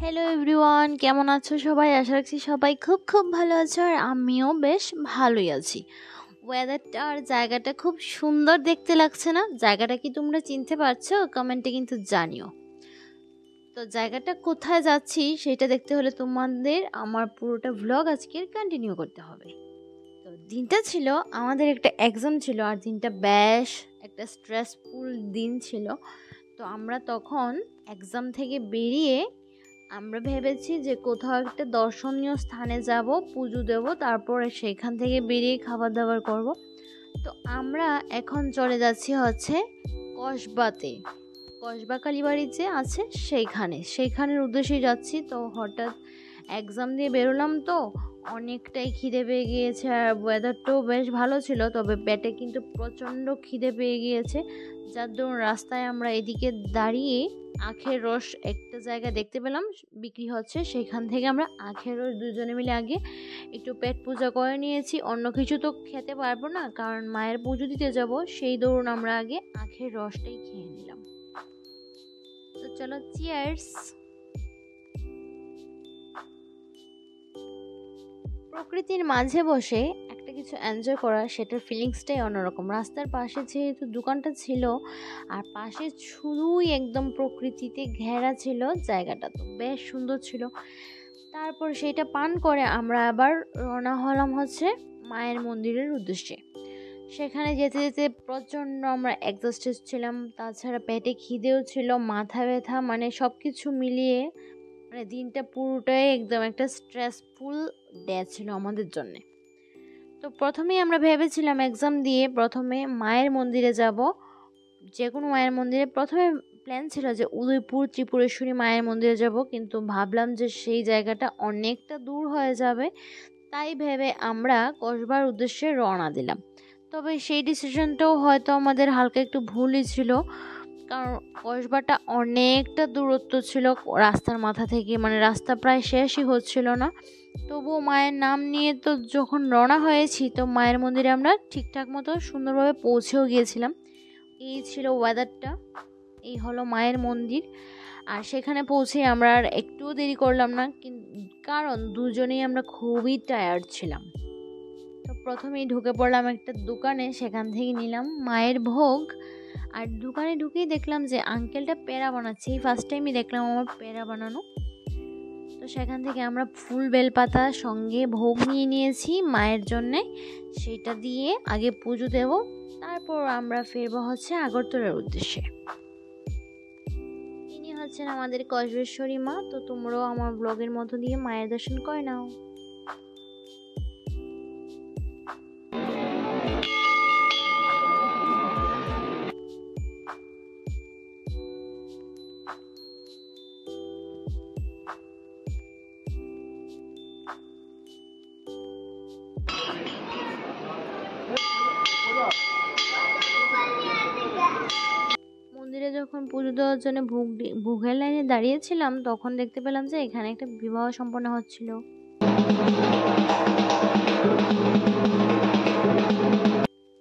Hello everyone, কেমন আছো সবাই? আশা রাখছি সবাই খুব খুব ভালো আছো, আর আমিও বেশ ভালোই আছি। ওয়েদারটা আর জায়গাটা খুব সুন্দর দেখতে লাগছে না? জায়গাটা কি তোমরা চিনতে পারছো? কমেন্টে কিন্তু জানিও। তো জায়গাটা কোথায় যাচ্ছি সেটা দেখতে হলে তোমাদের আমার পুরোটা ভ্লগ আজকের কন্টিনিউ করতে হবে। তো দিনটা ছিল, আমাদের একটা এক্সাম ছিল, আর দিনটা বেশ একটা স্ট্রেসফুল দিন ছিল। তো আমরা তখন এক্সাম থেকে বেরিয়ে আমরা ভেবেছি যে কোথাও একটা দর্শনীয় স্থানে যাব, পুজো দেব, তারপরে সেখান থেকে বেরিয়ে খাবার দাবার করব। তো আমরা এখন চলে যাচ্ছি হচ্ছে কসবাতে, কসবা কালীবাড়ি যে আছে সেইখানের উদ্দেশ্যেই যাচ্ছি। তো হঠাৎ এক্সাম দিয়ে বেরোলাম, তো অনেকটাই খিদে পেয়ে গিয়েছে, আর ওয়েদারটাও বেশ ভালো ছিল, তবে পেটে কিন্তু প্রচণ্ড খিদে পেয়ে গিয়েছে। যার দরুন রাস্তায় আমরা এদিকে দাঁড়িয়ে আখের রস একটা জায়গায় দেখতে পেলাম বিক্রি হচ্ছে, সেখান থেকে আমরা আখের রস দুজনে মিলে আগে একটু পেট পূজা করে নিয়েছি। অন্য কিছু তো খেতে পারবো না, কারণ মায়ের পুজো দিতে যাব, সেই দরুন আমরা আগে আখের রসটাই খেয়ে নিলাম। তো চলো, চিয়ার্স। প্রকৃতির মাঝে বসে একটা কিছু এনজয় করা, সেটার ফিলিংসটাই অন্যরকম। রাস্তার পাশে যেহেতু দোকানটা ছিল, আর পাশে শুধুই একদম প্রকৃতিতে ঘেরা ছিল, জায়গাটা তো বেশ সুন্দর ছিল। তারপর সেটা পান করে আমরা আবার রওনা হলাম হচ্ছে মায়ের মন্দিরের উদ্দেশ্যে। সেখানে যেতে যেতে প্রচণ্ড আমরা এক্সস্টেড ছিলাম, তাছাড়া পেটে খিদেও ছিল, মাথা ব্যথা, মানে সব কিছু মিলিয়ে মানে দিনটা পুরোটাই একদম একটা স্ট্রেসফুল ডে ছিল আমাদের জন্যে। তো প্রথমেই আমরা ভেবেছিলাম এক্সাম দিয়ে প্রথমে মায়ের মন্দিরে যাব, যে কোনো মায়ের মন্দিরে। প্রথমে প্ল্যান ছিল যে উদয়পুর ত্রিপুরেশ্বরী মায়ের মন্দিরে যাব, কিন্তু ভাবলাম যে সেই জায়গাটা অনেকটা দূর হয়ে যাবে, তাই ভেবে আমরা কসবার উদ্দেশ্যে রওনা দিলাম। তবে সেই ডিসিশনটাও হয়তো আমাদের হালকা একটু ভুলই ছিল, কারণ কসবাটা অনেকটা দূরত্ব ছিল রাস্তার মাথা থেকে, মানে রাস্তা প্রায় শেষই হচ্ছিল না। তবুও মায়ের নাম নিয়ে তো যখন রওনা হয়েছি, তো মায়ের মন্দিরে আমরা ঠিকঠাক মতো সুন্দরভাবে পৌঁছেও গিয়েছিলাম। এই ছিল ওয়েদারটা, এই হলো মায়ের মন্দির। আর সেখানে পৌঁছে আমরা আর একটুও দেরি করলাম না, কারণ দুজনেই আমরা খুবই টায়ার্ড ছিলাম। তো প্রথমেই ঢুকে পড়লাম একটা দোকানে, সেখান থেকে নিলাম মায়ের ভোগ। আর দোকানে ঢুকেই দেখলাম যে আঙ্কেলটা পেড়া বানাচ্ছে, এই ফার্স্ট টাইমই দেখলাম আমার পেড়া বানানো। তো সেখান থেকে আমরা ফুল বেলপাতা সঙ্গে ভোগ নিয়ে নিয়েছি মায়ের জন্যে, সেটা দিয়ে আগে পুজো দেব, তারপর আমরা ফিরবো হচ্ছে আগরতলার উদ্দেশ্যে। ইনি হচ্ছেন আমাদের কসবেশ্বরী মা। তো তোমরাও আমার ব্লগের মধ্য দিয়ে মায়ের দর্শন করে নাও। মন্দিরে যখন পুজো দেওয়ার জন্য ভোগের লাইনে দাঁড়িয়েছিলাম, তখন দেখতে পেলাম যে এখানে একটা বিবাহ সম্পন্ন হচ্ছিল।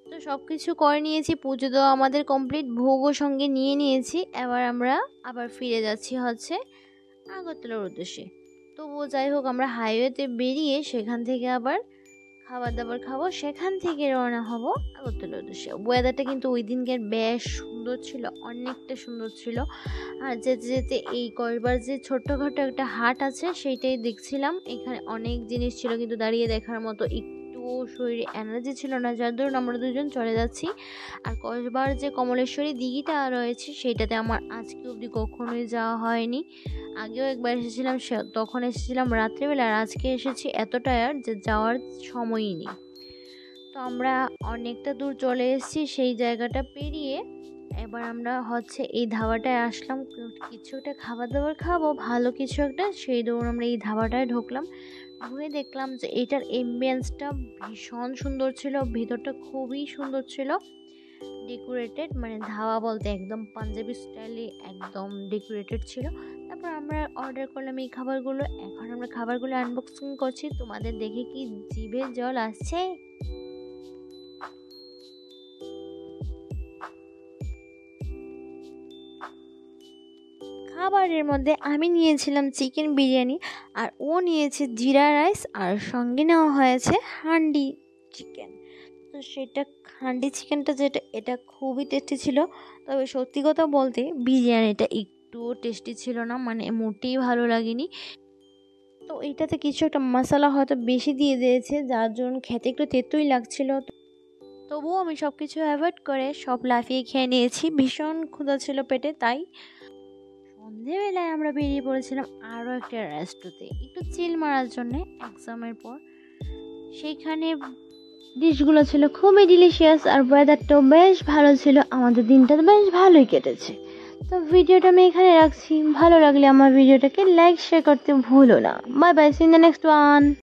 তো সব কিছু করে নিয়েছি, পুজো দেওয়া আমাদের কমপ্লিট, ভোগও সঙ্গে নিয়ে নিয়েছি। এবার আমরা আবার ফিরে যাচ্ছি হচ্ছে আগরতলার উদ্দেশ্যে। তবুও যাই হোক, আমরা হাইওয়েতে বেরিয়ে সেখান থেকে আবার খাবার দাবার খাবো, সেখান থেকে রওনা হব আগরতলার উদ্দেশ্যে। ওয়েদারটা কিন্তু ওই দিনকার বেশ সুন্দর ছিল, অনেকটা সুন্দর ছিল। আর যেতে যেতে এই কয়েকবার যে ছোট্টখাটো একটা হাট আছে সেইটাই দেখছিলাম। এখানে অনেক জিনিস ছিল, কিন্তু দাঁড়িয়ে দেখার মতো একটুও শরীরে এনার্জি ছিল না, যার ধরুন আমরা দুজন চলে যাচ্ছি। আর কয়েকবার যে কমলেশ্বরী দিঘিটা রয়েছে সেইটাতে আমার আজকে অবধি কখনোই যাওয়া হয়নি। আগেও একবার এসেছিলাম, তখন এসেছিলাম রাত্রেবেলা, আর আজকে এসেছি এত টায়ার্ড যে যাওয়ার সময়ই নেই। তো আমরা অনেকটা দূর চলে এসেছি সেই জায়গাটা পেরিয়ে। এবার আমরা হচ্ছে এই ধাবাটায় আসলাম, কিছু একটা খাবার দাবার খাবো, ভালো কিছু একটা, সেই দৌড় আমরা এই ধাবাটায় ঢুকলাম। ঢুকে দেখলাম যে এটার এম্বিয়েন্সটা ভীষণ সুন্দর ছিল, ভেতরটা খুবই সুন্দর ছিল, ডেকোরেটেড, মানে ধাবা বলতে একদম পাঞ্জাবি স্টাইলে একদম ডেকোরেটেড ছিল। তারপর আমরা অর্ডার করলাম এই খাবারগুলো। এখন আমরা খাবারগুলো আনবক্সিং করছি, তোমাদের দেখে কি জিভে জল আসছে? খাবারের মধ্যে আমি নিয়েছিলাম চিকেন বিরিয়ানি, আর ও নিয়েছে জিরা রাইস, আর সঙ্গে নেওয়া হয়েছে হান্ডি চিকেন। তো সেটা হান্ডি চিকেনটা যেটা, এটা খুবই টেস্টি ছিল। তবে সত্যি কথা বলতে বিরিয়ানিটা একটুও টেস্টি ছিল না, মানে মোটেই ভালো লাগেনি। তো এটাতে কিছু একটা মশলা হয়তো বেশি দিয়ে দিয়েছে, যার জন্য খেতে একটু তেতোই লাগছিল। তবুও আমি সব কিছু অ্যাভয়েড করে সব লাফিয়ে খেয়ে নিয়েছি, ভীষণ ক্ষুধা ছিল পেটে। তাই সন্ধেবেলায় আমরা বেরিয়ে পড়েছিলাম আরও একটা রেস্টুরেন্টে একটু চিল মারার জন্যে এক্সামের পর। সেইখানে ডিশগুলো ছিল খুবই ডিলিশিয়াস, আর ওয়েদারটাও বেশ ভালো ছিল, আমাদের দিনটা তো বেশ ভালোই কেটেছে। তো ভিডিওটা আমি এখানে রাখছি, ভালো লাগলে আমার ভিডিওটাকে লাইক শেয়ার করতে ভুলো না। Bye bye, see in the next one.